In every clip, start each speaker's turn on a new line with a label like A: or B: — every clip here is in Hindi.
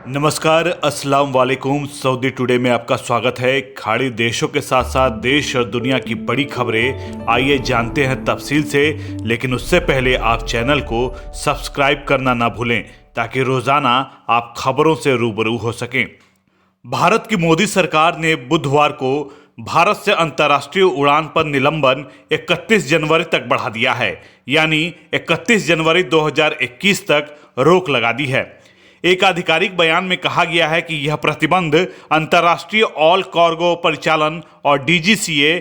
A: नमस्कार, अस्सलाम वालेकुम। सऊदी टुडे में आपका स्वागत है। खाड़ी देशों के साथ साथ देश और दुनिया की बड़ी खबरें आइए जानते हैं तफसील से, लेकिन उससे पहले आप चैनल को सब्सक्राइब करना ना भूलें ताकि रोजाना आप खबरों से रूबरू हो सकें। भारत की मोदी सरकार ने बुधवार को भारत से अंतर्राष्ट्रीय उड़ान पर निलंबन 31 जनवरी तक बढ़ा दिया है, यानी 31 जनवरी 2021 तक रोक लगा दी है। एक आधिकारिक बयान में कहा गया है कि यह प्रतिबंध अंतर्राष्ट्रीय ऑल कार्गो परिचालन और डीजीसीए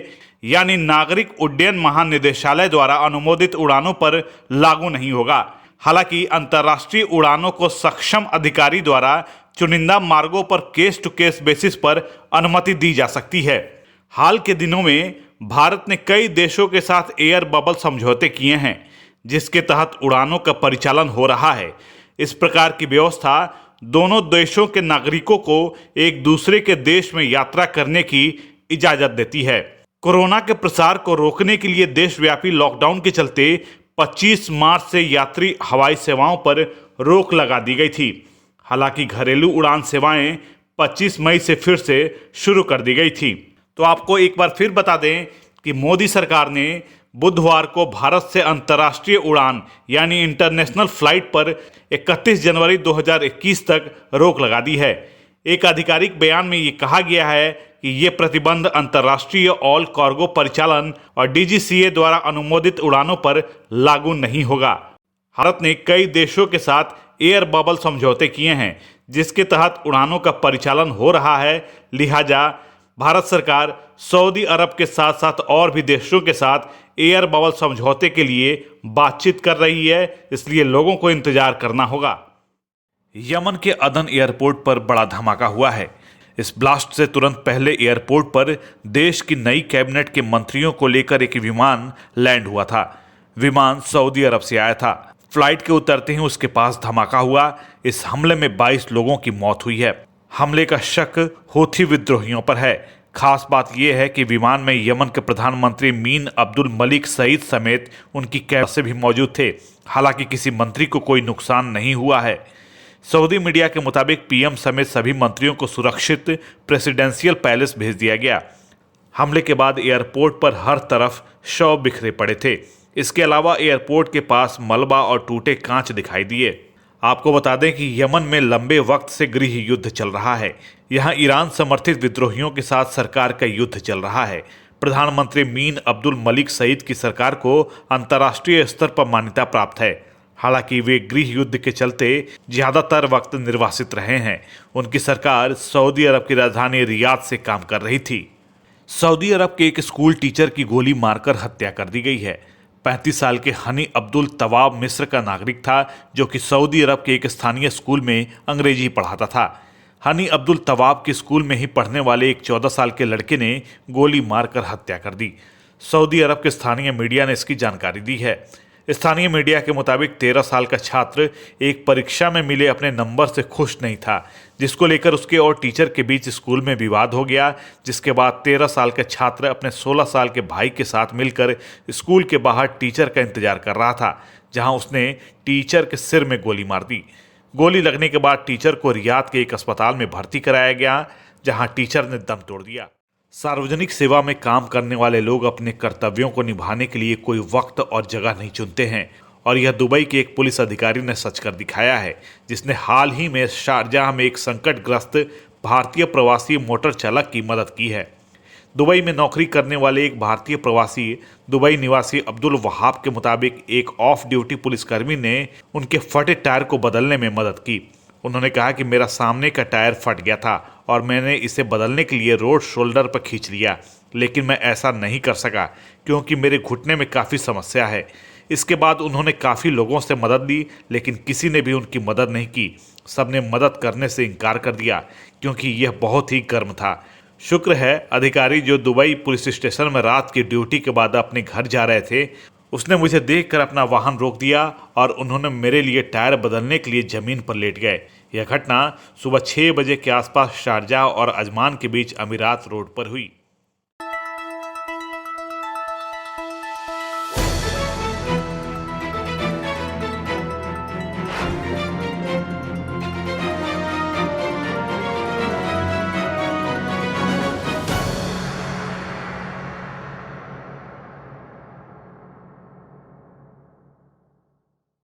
A: यानी नागरिक उड्डयन महानिदेशालय द्वारा अनुमोदित उड़ानों पर लागू नहीं होगा। हालांकि अंतर्राष्ट्रीय उड़ानों को सक्षम अधिकारी द्वारा चुनिंदा मार्गों पर केस टू केस बेसिस पर अनुमति दी जा सकती है। हाल के दिनों में भारत ने कई देशों के साथ एयर बबल समझौते किए हैं, जिसके तहत उड़ानों का परिचालन हो रहा है। इस प्रकार की व्यवस्था दोनों देशों के नागरिकों को एक दूसरे के देश में यात्रा करने की इजाजत देती है। कोरोना के प्रसार को रोकने के लिए देशव्यापी लॉकडाउन के चलते 25 मार्च से यात्री हवाई सेवाओं पर रोक लगा दी गई थी। हालांकि घरेलू उड़ान सेवाएं 25 मई से फिर से शुरू कर दी गई थी। तो आपको एक बार फिर बता दें कि मोदी सरकार ने बुधवार को भारत से अंतर्राष्ट्रीय उड़ान यानी इंटरनेशनल फ्लाइट पर 31 जनवरी 2021 तक रोक लगा दी है। एक आधिकारिक बयान में ये कहा गया है कि ये प्रतिबंध अंतर्राष्ट्रीय ऑल कार्गो परिचालन और डीजीसीए द्वारा अनुमोदित उड़ानों पर लागू नहीं होगा। भारत ने कई देशों के साथ एयर बबल समझौते किए हैं, जिसके तहत उड़ानों का परिचालन हो रहा है। लिहाजा भारत सरकार सऊदी अरब के साथ साथ और भी देशों के साथ एयर बबल समझौते के लिए बातचीत कर रही है, इसलिए लोगों को इंतजार करना होगा। यमन के अदन एयरपोर्ट पर बड़ा धमाका हुआ है। इस ब्लास्ट से तुरंत पहले एयरपोर्ट पर देश की नई कैबिनेट के मंत्रियों को लेकर एक विमान लैंड हुआ था। विमान सऊदी अरब से आया था। फ्लाइट के उतरते ही उसके पास धमाका हुआ। इस हमले में 22 लोगों की मौत हुई है। हमले का शक हूथी विद्रोहियों पर है। खास बात यह है कि विमान में यमन के प्रधानमंत्री मीन अब्दुल मलिक सईद समेत उनकी कैबिनेट से भी मौजूद थे। हालांकि किसी मंत्री को कोई नुकसान नहीं हुआ है। सऊदी मीडिया के मुताबिक पीएम समेत सभी मंत्रियों को सुरक्षित प्रेसिडेंशियल पैलेस भेज दिया गया। हमले के बाद एयरपोर्ट पर हर तरफ शव बिखरे पड़े थे। इसके अलावा एयरपोर्ट के पास मलबा और टूटे कांच दिखाई दिए। आपको बता दें कि यमन में लंबे वक्त से गृह युद्ध चल रहा है। यहां ईरान समर्थित विद्रोहियों के साथ सरकार का युद्ध चल रहा है। प्रधानमंत्री मीन अब्दुल मलिक सईद की सरकार को अंतर्राष्ट्रीय स्तर पर मान्यता प्राप्त है। हालांकि वे गृह युद्ध के चलते ज्यादातर वक्त निर्वासित रहे हैं। उनकी सरकार सऊदी अरब की राजधानी रियाद से काम कर रही थी। सऊदी अरब के एक स्कूल टीचर की गोली मारकर हत्या कर दी गई है। 35 साल के हनी अब्दुल तवाब मिस्र का नागरिक था, जो कि सऊदी अरब के एक स्थानीय स्कूल में अंग्रेजी पढ़ाता था। हनी अब्दुल तवाब के स्कूल में ही पढ़ने वाले एक 14 साल के लड़के ने गोली मारकर हत्या कर दी। सऊदी अरब के स्थानीय मीडिया ने इसकी जानकारी दी है। स्थानीय मीडिया के मुताबिक 13 साल का छात्र एक परीक्षा में मिले अपने नंबर से खुश नहीं था, जिसको लेकर उसके और टीचर के बीच स्कूल में विवाद हो गया। जिसके बाद 13 साल का छात्र अपने 16 साल के भाई के साथ मिलकर स्कूल के बाहर टीचर का इंतजार कर रहा था, जहां उसने टीचर के सिर में गोली मार दी। गोली लगने के बाद टीचर को रियाद के एक अस्पताल में भर्ती कराया गया, जहां टीचर ने दम तोड़ दिया। सार्वजनिक सेवा में काम करने वाले लोग अपने कर्तव्यों को निभाने के लिए कोई वक्त और जगह नहीं चुनते हैं, और यह दुबई के एक पुलिस अधिकारी ने सच कर दिखाया है, जिसने हाल ही में शारजाह में एक संकटग्रस्त भारतीय प्रवासी मोटर चालक की मदद की है। दुबई में नौकरी करने वाले एक भारतीय प्रवासी दुबई निवासी अब्दुल वहाब के मुताबिक एक ऑफ ड्यूटी पुलिसकर्मी ने उनके फटे टायर को बदलने में मदद की। उन्होंने कहा कि मेरा सामने का टायर फट गया था और मैंने इसे बदलने के लिए रोड शोल्डर पर खींच लिया, लेकिन मैं ऐसा नहीं कर सका क्योंकि मेरे घुटने में काफ़ी समस्या है। इसके बाद उन्होंने काफ़ी लोगों से मदद ली, लेकिन किसी ने भी उनकी मदद नहीं की। सबने मदद करने से इनकार कर दिया क्योंकि यह बहुत ही गर्म था। शुक्र है अधिकारी जो दुबई पुलिस स्टेशन में रात की ड्यूटी के बाद अपने घर जा रहे थे, उसने मुझे देखकर अपना वाहन रोक दिया और उन्होंने मेरे लिए टायर बदलने के लिए ज़मीन पर लेट गए। यह घटना सुबह 6 बजे के आसपास शारजाह और अजमान के बीच अमीरात रोड पर हुई।